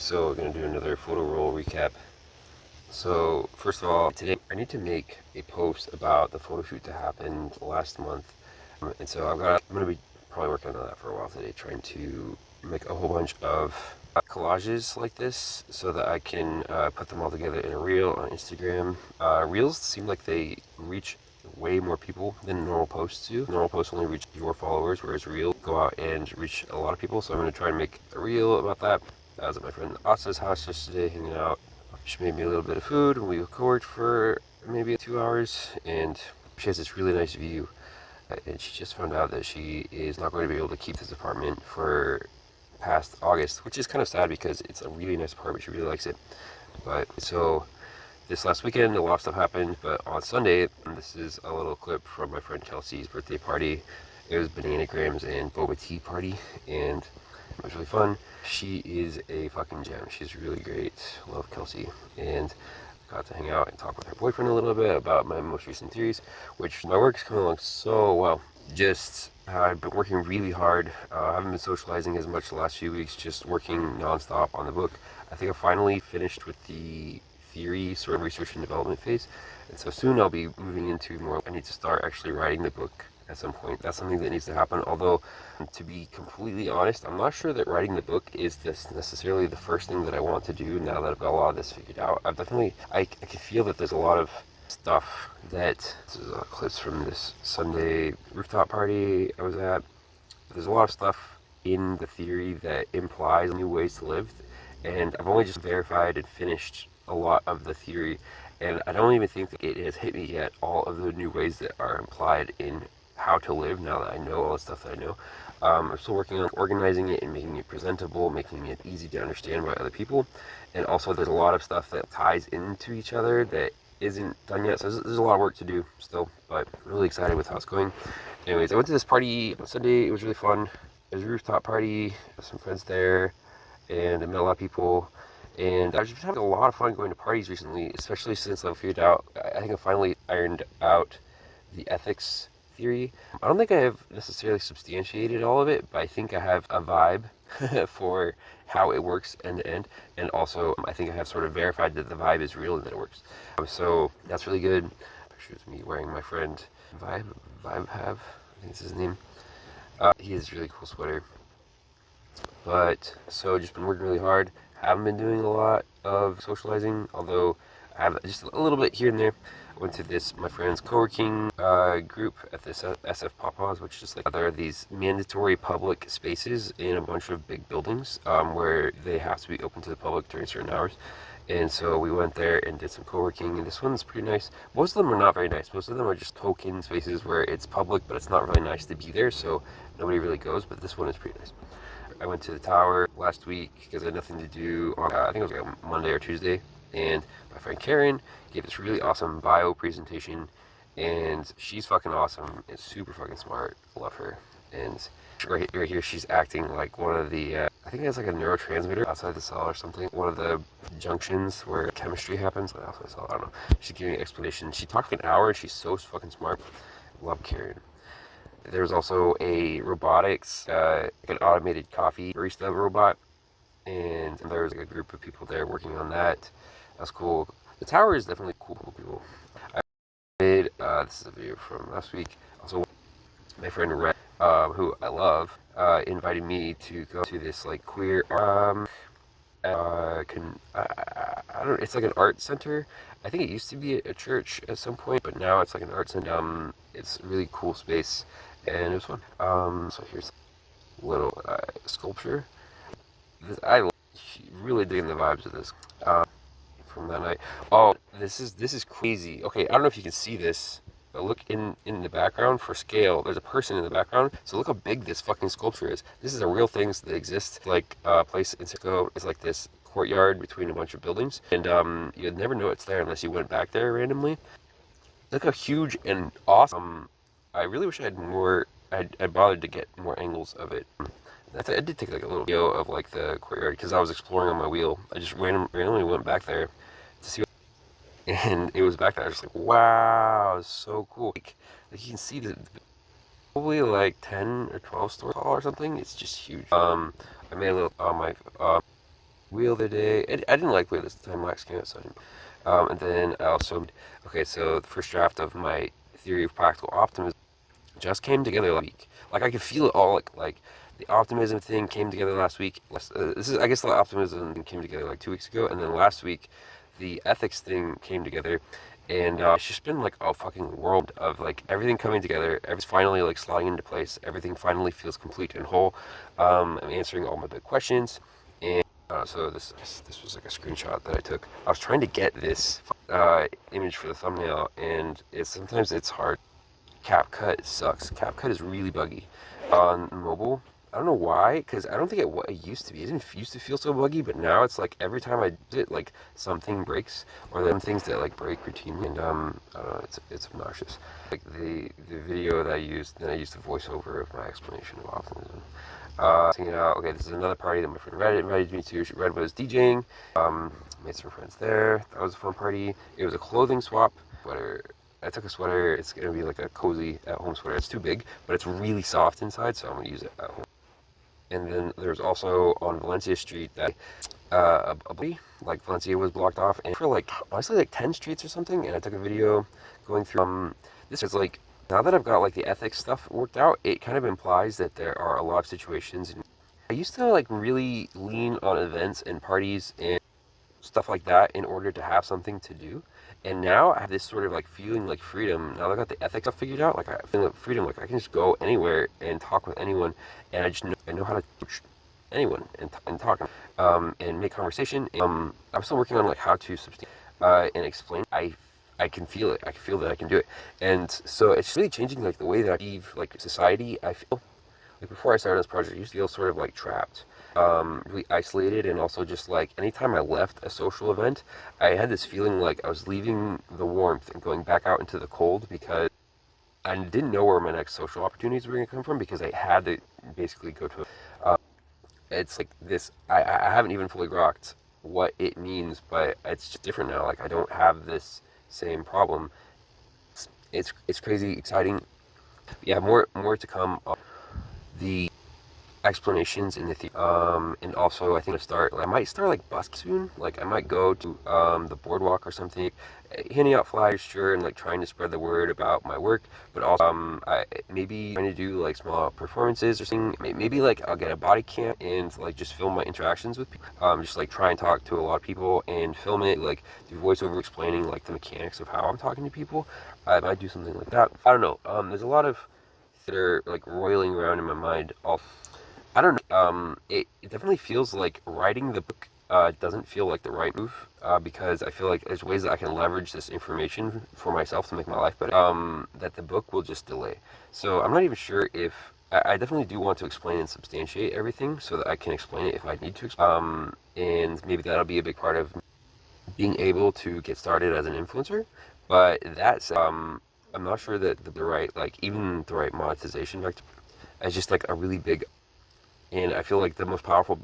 So we're gonna do another photo roll recap. So first of all, today I need to make a post about the photo shoot that happened last month, and so I'm gonna be probably working on that for a while today, trying to make a whole bunch of collages like this so that I can put them all together in a reel on Instagram. Reels seem like they reach way more people than normal posts do. Normal posts only reach your followers, whereas Reel go out and reach a lot of people. So I'm gonna try and make a reel about that. I was at my friend Asa's house yesterday hanging out. She made me a little bit of food and we co-worked for maybe 2 hours, and she has this really nice view, and she just found out that she is not going to be able to keep this apartment for past August, which is kind of sad because it's a really nice apartment. She really likes it. But so this last weekend a lot of stuff happened, but on Sunday, and this is a little clip from my friend Kelsey's birthday party. It was Bananagrams and boba tea party, and it was really fun. She is a fucking gem. She's really great. Love Kelsey. And got to hang out and talk with her boyfriend a little bit about my most recent theories, which my work's coming along so well. Just I've been working really hard. I haven't been socializing as much the last few weeks, just working nonstop on the book. I think I finally finished with the theory sort of research and development phase, and so soon I'll be moving into more. I need to start actually writing the book at some point. That's something that needs to happen. Although, to be completely honest, I'm not sure that writing the book is this necessarily the first thing that I want to do now that I've got a lot of this figured out. I can feel that there's a lot of stuff that, this is clips from this Sunday rooftop party I was at. There's a lot of stuff in the theory that implies new ways to live, and I've only just verified and finished a lot of the theory, and I don't even think that it has hit me yet, all of the new ways that are implied in how to live now that I know all the stuff that I know. I'm still working on organizing it and making it presentable, making it easy to understand by other people, and also there's a lot of stuff that ties into each other that isn't done yet, so there's a lot of work to do still, but I'm really excited with how it's going. Anyways, I went to this party on Sunday. It was really fun. It was a rooftop party with some friends there, and I met a lot of people. And I've just been having a lot of fun going to parties recently, especially since I've figured out, I think I finally ironed out the ethics theory. I don't think I have necessarily substantiated all of it, but I think I have a vibe for how it works end to end. And also, I think I have sort of verified that the vibe is real and that it works. So that's really good. Pictures of me wearing my friend Vibe Have, I think is his name. He has a really cool sweater. But so just been working really hard. Haven't been doing a lot of socializing, although I have just a little bit here and there. I went to this my friend's co-working group at this SF Papa's, which is like there are these mandatory public spaces in a bunch of big buildings where they have to be open to the public during certain hours. And so we went there and did some co-working, and this one's pretty nice. Most of them are not very nice. Most of them are just token spaces where it's public, but it's not really nice to be there, so nobody really goes, but this one is pretty nice. I went to the tower last week because I had nothing to do on, I think it was like a Monday or Tuesday, and my friend Karen gave this really awesome bio presentation, and she's fucking awesome and super fucking smart. Love her. And right here, she's acting like one of the, I think it's like a neurotransmitter outside the cell or something. One of the junctions where chemistry happens. Like outside the cell, I don't know. She's giving an explanation. She talked for an hour and she's so fucking smart. Love Karen. There's also a robotics, like an automated coffee barista robot, and there was like a group of people there working on that. That's cool. The tower is definitely cool people. I made, this is a video from last week. Also, my friend Red, who I love, invited me to go to this like queer I don't. It's like an art center. I think it used to be a church at some point, but now it's like an art center. It's a really cool space, and it was fun. So here's a little sculpture. I really digging the vibes of this from that night. Oh, this is crazy. Okay, I don't know if you can see this, but look in the background for scale. There's a person in the background. So look how big this fucking sculpture is. This is a real thing that exists. Like a place in Mexico is like this courtyard between a bunch of buildings, and you'd never know it's there unless you went back there randomly. Look how huge and awesome. I really wish I had more. I bothered to get more angles of it. I did take like a little video of like the courtyard because I was exploring on my wheel. I just randomly went back there to see, and it was back there. I was just like, wow, it's so cool. Like you can see the probably like 10 or 12 stories tall or something. It's just huge. I made a little on my wheel the day. I didn't like the way this time lapse came out, so I didn't. And then I also, okay, so the first draft of my theory of practical optimism just came together last week. Like I could feel it all, like the optimism thing came together last week. This is, I guess, the optimism thing came together like 2 weeks ago, and then last week, the ethics thing came together, and it's just been like a fucking world of like everything coming together. Everything's finally like sliding into place. Everything finally feels complete and whole. I'm answering all my big questions, and so this was like a screenshot that I took. I was trying to get this image for the thumbnail, and sometimes it's hard. CapCut sucks. CapCut is really buggy on mobile. I don't know why, because I don't think it used to be. It didn't used to feel so buggy, but now it's like every time I do it, like something breaks, or then things that like break routinely, and I don't know, it's obnoxious. Like the video that I used, then I used the voiceover of my explanation of optimism. Hanging out. Okay, this is another party that my friend Red invited me to. Red was DJing. Made some friends there. That was a fun party. It was a clothing swap. Sweater. I took a sweater. It's gonna be like a cozy at-home sweater. It's too big, but it's really soft inside, so I'm gonna use it at home. And then there's also on Valencia Street that like Valencia was blocked off, and for like honestly like 10 streets or something. And I took a video going through. This is like, now that I've got like the ethics stuff worked out, it kind of implies that there are a lot of situations. I used to like really lean on events and parties and stuff like that in order to have something to do. And now I have this sort of like feeling like freedom. Now that I got the ethics stuff figured out, like I feel like freedom, like I can just go anywhere and talk with anyone, and I know how to touch anyone and talk and make conversation. I'm still working on like how to and explain. I can feel it. I can feel that I can do it, and so it's really changing like the way that I leave like society. I feel like before I started this project, I used to feel sort of like trapped, really isolated, and also just like anytime I left a social event, I had this feeling like I was leaving the warmth and going back out into the cold, because I didn't know where my next social opportunities were going to come from, because I had to basically go to it's like this, I haven't even fully grokked what it means, but it's just different now. Like I don't have this same problem. It's crazy exciting. Yeah, more to come on the explanations in and also I think I might start like busking soon. Like I might go to the boardwalk or something, handing out flyers, sure, and like trying to spread the word about my work, but also I maybe trying to do like small performances or something. Maybe like I'll get a body cam and like just film my interactions with people, just like try and talk to a lot of people and film it, like do voiceover explaining like the mechanics of how I'm talking to people. I might do something like that. I don't know. There's a lot of that are like roiling around in my mind. I don't know. It definitely feels like writing the book doesn't feel like the right move, because I feel like there's ways that I can leverage this information for myself to make my life better. That the book will just delay. So I'm not even sure if I definitely do want to explain and substantiate everything so that I can explain it if I need to. And maybe that'll be a big part of being able to get started as an influencer. But that's I'm not sure that the right, like even the right monetization vector is just like a really big. And I feel like the most powerful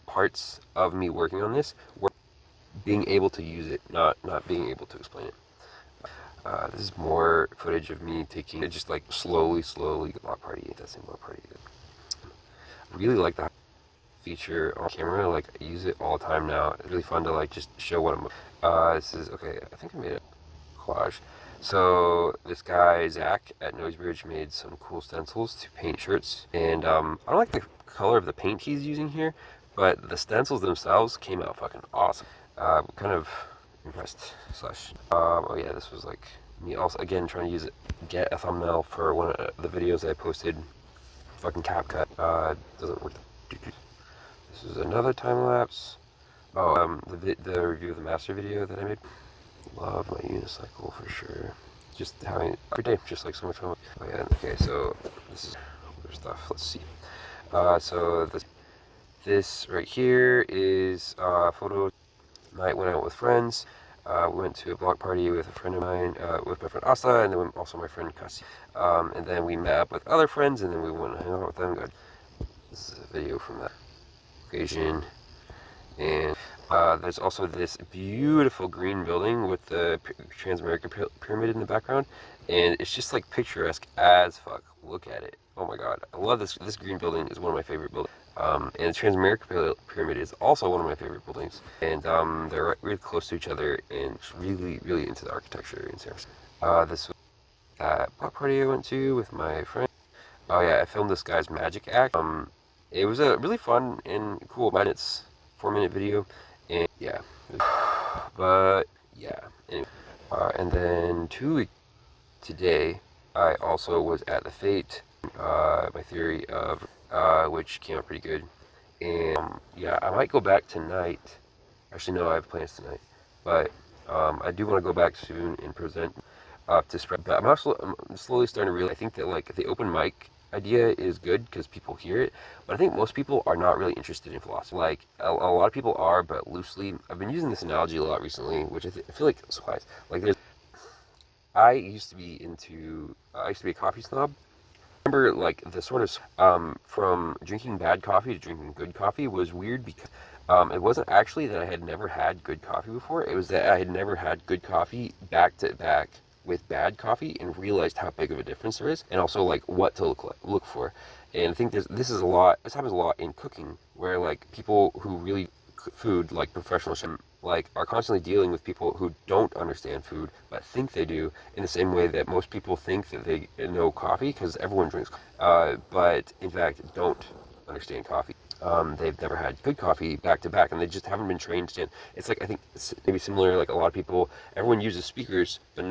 parts of me working on this were being able to use it, not being able to explain it. This is more footage of me taking it just like slowly block party, that same block party. I really like that feature on camera. Like I use it all the time now. It's really fun to like just show what I'm. This is okay. I think I made a collage. So this guy Zach at Nosebridge made some cool stencils to paint shirts, and I don't like the color of the paint he's using here, but the stencils themselves came out fucking awesome. Kind of impressed. Slash. Oh yeah, this was like me also again trying to use it, get a thumbnail for one of the videos I posted. Fucking CapCut doesn't work. This is another time lapse. Oh, the review of the master video that I made. Love my unicycle for sure. Just having it every day, just like so much fun. Oh yeah, okay, so this is other stuff. Let's see. So this right here is photo night went out with friends. We went to a block party with a friend of mine, with my friend Asa, and then also my friend Kasi. And then we met up with other friends, and then we went and hung out with them. This is a video from that occasion. And there's also this beautiful green building with the Transamerica Pyramid in the background, and it's just like picturesque as fuck. Look at it. Oh my god, I love this. This green building is one of my favorite buildings. And the Transamerica Pyramid is also one of my favorite buildings. And they're really close to each other and really, really into the architecture in San Francisco. This was that block party I went to with my friend. Oh yeah, I filmed this guy's magic act. It was a really fun and cool 4-minute video, and yeah, but yeah. Anyway, and then 2 weeks today, I also was at the Fate, my theory of, which came out pretty good, and yeah, I might go back tonight. Actually, no, I have plans tonight, but I do want to go back soon and present to spread. But I'm slowly starting to realize. I think that like the open mic idea is good because people hear it, but I think most people are not really interested in philosophy. Like a lot of people are, but loosely. I've been using this analogy a lot recently, which I feel like is wise. Like I used to be a coffee snob. I remember like the sort of from drinking bad coffee to drinking good coffee was weird because it wasn't actually that I had never had good coffee before. It was that I had never had good coffee back to back with bad coffee and realized how big of a difference there is, and also like what to look for. And I think this happens a lot in cooking, where like people who really cook food, like professional chefs, like are constantly dealing with people who don't understand food but think they do, in the same way that most people think that they know coffee because everyone drinks, but in fact don't understand coffee. They've never had good coffee back to back, and they just haven't been trained to. It's like I think it's maybe similar. Like a lot of people, everyone uses speakers, but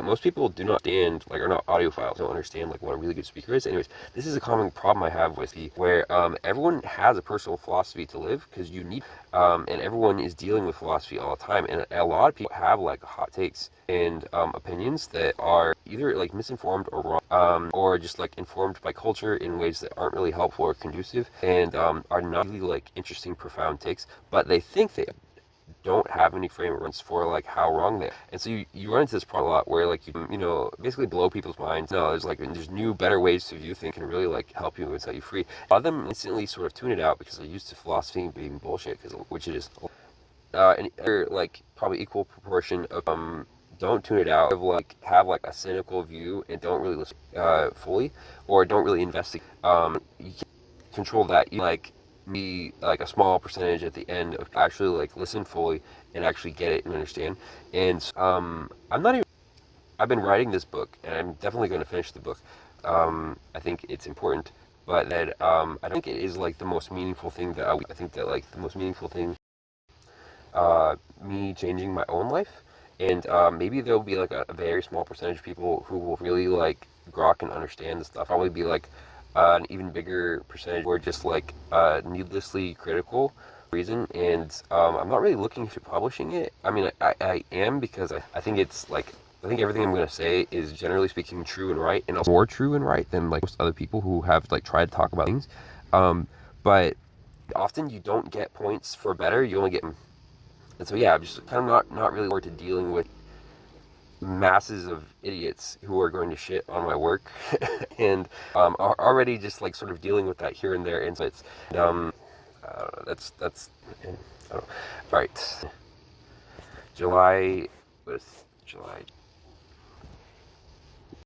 most people do not understand, like are not audiophiles, don't understand like what a really good speaker is. Anyways, this is a common problem I have with where everyone has a personal philosophy to live because you need, and everyone is dealing with philosophy all the time, and a lot of people have like hot takes and opinions that are either like misinformed or wrong, or just like informed by culture in ways that aren't really helpful or conducive, and are not really like interesting, profound takes, but they think they don't have any frame of reference for like how wrong they are. And so you run into this problem a lot where like you basically blow people's minds. No, there's new, better ways to view things can really like help you and set you free. A lot of them instantly sort of tune it out because they're used to philosophy being bullshit, which it is. And like probably equal proportion of don't tune it out, of like have like a cynical view and don't really listen fully, or don't really investigate. You can control that. You like be like a small percentage at the end of actually like listen fully and actually get it and understand. And I'm not even. I've been writing this book, and I'm definitely going to finish the book. I think it's important, but that I don't think it is like the most meaningful thing that I think that like the most meaningful thing, me changing my own life, and maybe there'll be like a very small percentage of people who will really like grok and understand the stuff. Probably be like an even bigger percentage who are just like needlessly critical reason, and I'm not really looking to publishing it. I mean, I am because I think it's like I think everything I'm going to say is generally speaking true and right, and also more true and right than like most other people who have like tried to talk about things. But often you don't get points for better, you only get. And so yeah, I'm just kind of not really forward to dealing with masses of idiots who are going to shit on my work, and are already just like sort of dealing with that here and there. And so it's that's I don't know. All right, July was July